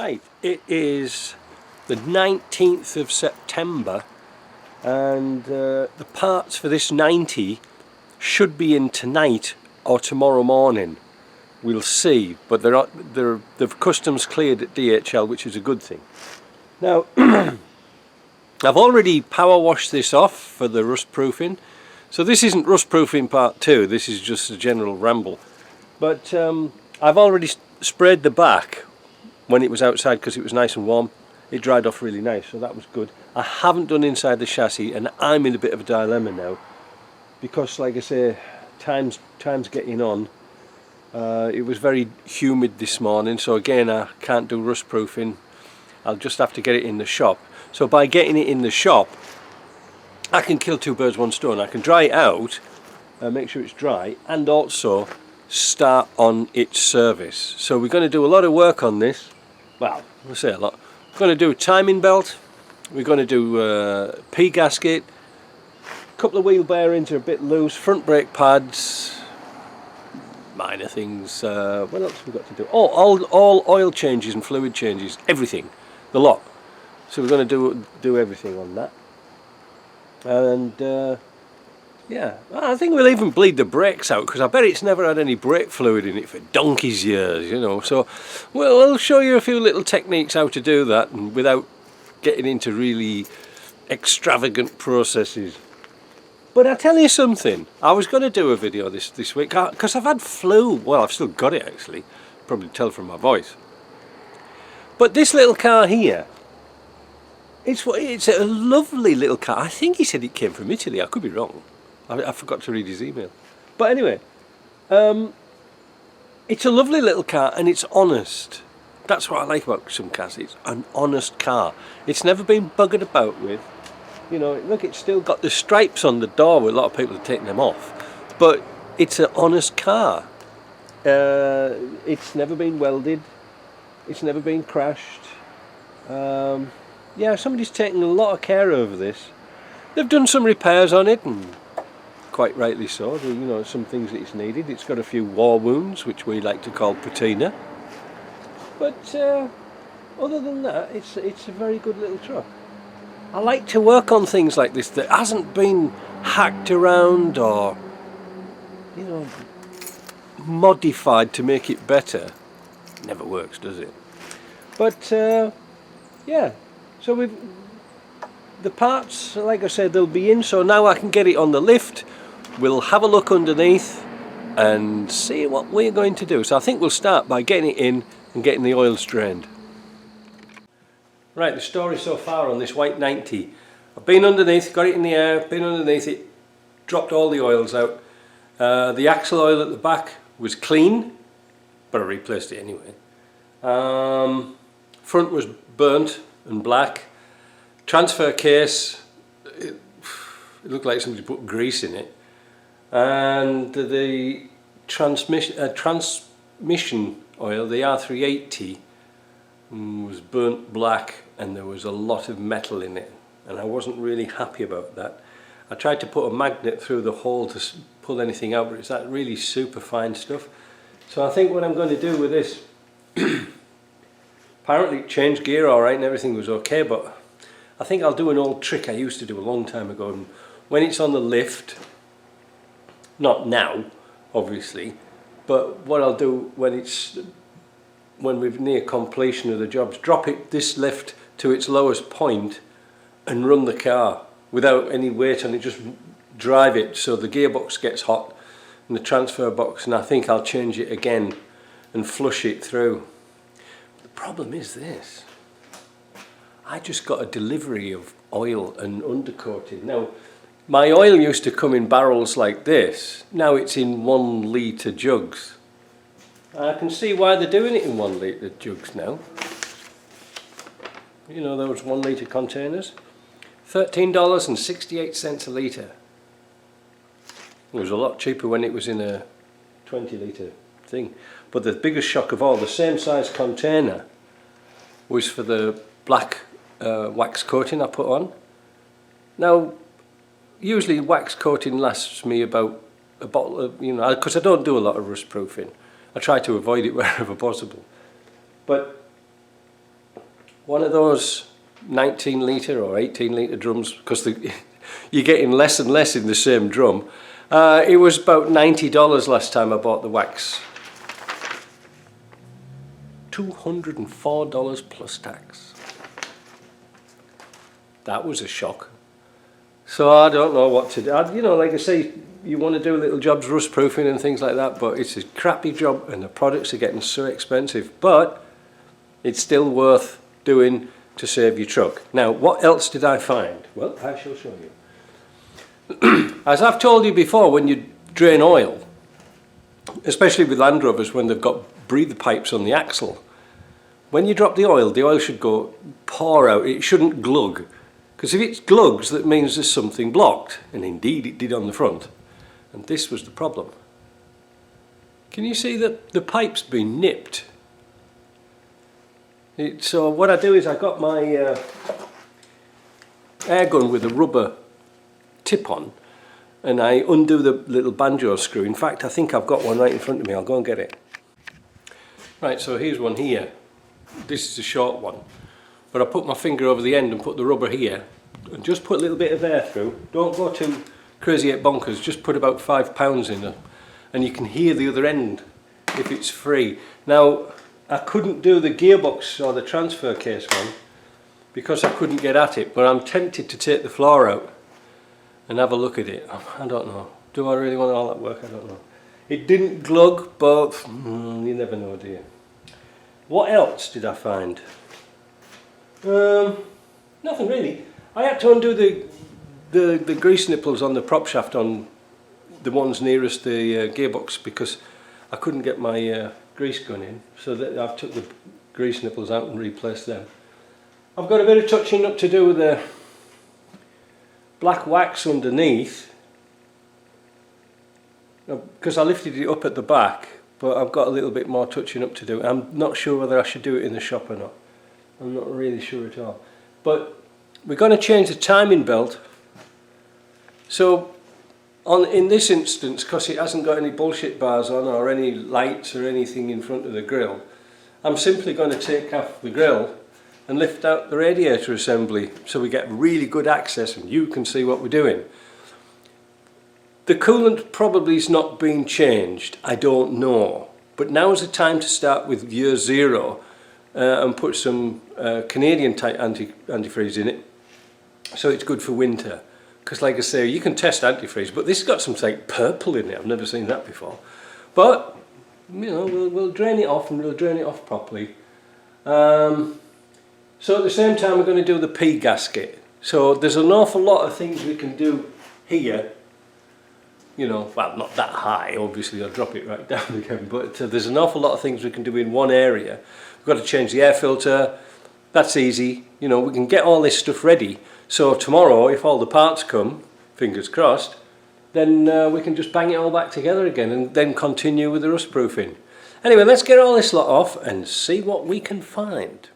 Right, it is the 19th of September and the parts for this 90 should be in tonight or tomorrow morning. We'll see, but they've customs cleared at DHL, which is a good thing. Now, I've already power washed this off for the rust proofing. So this isn't rust proofing part 2, this is just a general ramble. But I've already sprayed the back when it was outside because it was nice and warm. It dried off really nice, so that was good. I haven't done inside the chassis, and I'm in a bit of a dilemma now because, like I say, time's getting on. It was very humid this morning, so again I can't do rust proofing. I'll just have to get it in the shop. So by getting it in the shop, I can kill two birds one stone. I can dry it out, make sure it's dry, and also start on its service. So we're going to do a lot of work on this. Well, we'll say a lot. We're going to do a timing belt, we're going to do P gasket, a couple of wheel bearings are a bit loose, front brake pads, minor things. What else have we got to do? Oh, all oil changes and fluid changes, everything, the lot. So we're going to do everything on that. And yeah, I think we'll even bleed the brakes out because I bet it's never had any brake fluid in it for donkey's years, you know. So we'll show you a few little techniques how to do that, and without getting into really extravagant processes. But I tell you something, I was going to do a video this week because I've had flu. Well, I've still got it actually, probably tell from my voice. But this little car here, it's a lovely little car. I think he said it came from Italy. I could be wrong. I forgot to read his email. But anyway, it's a lovely little car and it's honest. That's what I like about some cars. It's an honest car. It's never been buggered about with. You know, look, it's still got the stripes on the door where a lot of people have taken them off. But it's an honest car. It's never been welded. It's never been crashed. Yeah, somebody's taken a lot of care over this. They've done some repairs on it, and quite rightly so. You know, some things that it's needed. It's got a few war wounds, which we like to call patina. But other than that, it's a very good little truck. I like to work on things like this that hasn't been hacked around or, you know, modified to make it better. Never works, does it? But yeah. So the parts, like I said, they'll be in, so now I can get it on the lift. We'll have a look underneath and see what we're going to do. So I think we'll start by getting it in and getting the oils drained. Right, the story so far on this white 90. I've been underneath, got it in the air, been underneath it, dropped all the oils out. The axle oil at the back was clean, but I replaced it anyway. Front was burnt and black. Transfer case, it looked like somebody put grease in it, and the transmission oil, the R380, was burnt black, and there was a lot of metal in it, and I wasn't really happy about that. I tried to put a magnet through the hole to pull anything out, but it's that really super fine stuff. So I think what I'm going to do with this, apparently it changed gear alright and everything was okay, but I think I'll do an old trick I used to do a long time ago. And when it's on the lift, not now obviously, but what I'll do when we're near completion of the jobs, drop this lift to its lowest point and run the car without any weight on it, just drive it so the gearbox gets hot and the transfer box, and I think I'll change it again and flush it through. The problem is this. I just got a delivery of oil and undercoating. Now, my oil used to come in barrels like this. Now it's in 1 litre jugs. I can see why they're doing it in 1 litre jugs now. You know, those 1 litre containers. $13.68 a litre. It was a lot cheaper when it was in a 20 litre thing. But the biggest shock of all, the same size container was for the black wax coating I put on. Now, usually wax coating lasts me about a bottle of, you know, because I don't do a lot of rust proofing. I try to avoid it wherever possible. But one of those 19 litre or 18 litre drums, because you're getting less and less in the same drum. It was about $90 last time I bought the wax. $204 plus tax. That was a shock. So I don't know what to do. You know, like I say, you want to do little jobs, rust proofing and things like that, but it's a crappy job and the products are getting so expensive. But it's still worth doing to save your truck. Now, what else did I find? Well, I shall show you. As I've told you before, when you drain oil, especially with Land Rovers when they've got breather pipes on the axle, when you drop the oil should go pour out. It shouldn't glug. Because if it glugs, that means there's something blocked. And indeed it did on the front. And this was the problem. Can you see that the pipe's been nipped? So what I do is I got my air gun with a rubber tip on, and I undo the little banjo screw. In fact, I think I've got one right in front of me. I'll go and get it. Right, so here's one here. This is a short one, but I put my finger over the end and put the rubber here and just put a little bit of air through. Don't go too crazy at bonkers, just put about 5 pounds in there and you can hear the other end if it's free. Now, I couldn't do the gearbox or the transfer case one because I couldn't get at it, but I'm tempted to take the floor out and have a look at it. I don't know. Do I really want all that work? I don't know. It didn't glug, but you never know, do you? What else did I find? Nothing really. I had to undo the grease nipples on the prop shaft on the ones nearest the gearbox because I couldn't get my grease gun in, so that I've took the grease nipples out and replaced them. I've got a bit of touching up to do with the black wax underneath because I lifted it up at the back, but I've got a little bit more touching up to do. I'm not sure whether I should do it in the shop or not. I'm not really sure at all. But we're going to change the timing belt. So in this instance, because it hasn't got any bullshit bars on or any lights or anything in front of the grille, I'm simply going to take off the grille and lift out the radiator assembly so we get really good access and you can see what we're doing. The coolant probably is not being changed, I don't know. But now is the time to start with year 0 and put some Canadian type antifreeze in it so it's good for winter. Because like I say, you can test antifreeze, but this has got some like purple in it. I've never seen that before. But you know, we'll drain it off and we'll drain it off properly. So at the same time, we're going to do the P gasket. So there's an awful lot of things we can do here. You know, well, not that high. Obviously, I'll drop it right down again. But there's an awful lot of things we can do in one area. We've got to change the air filter. That's easy. You know, we can get all this stuff ready. So tomorrow, if all the parts come, fingers crossed, then we can just bang it all back together again and then continue with the rust proofing. Anyway, let's get all this lot off and see what we can find.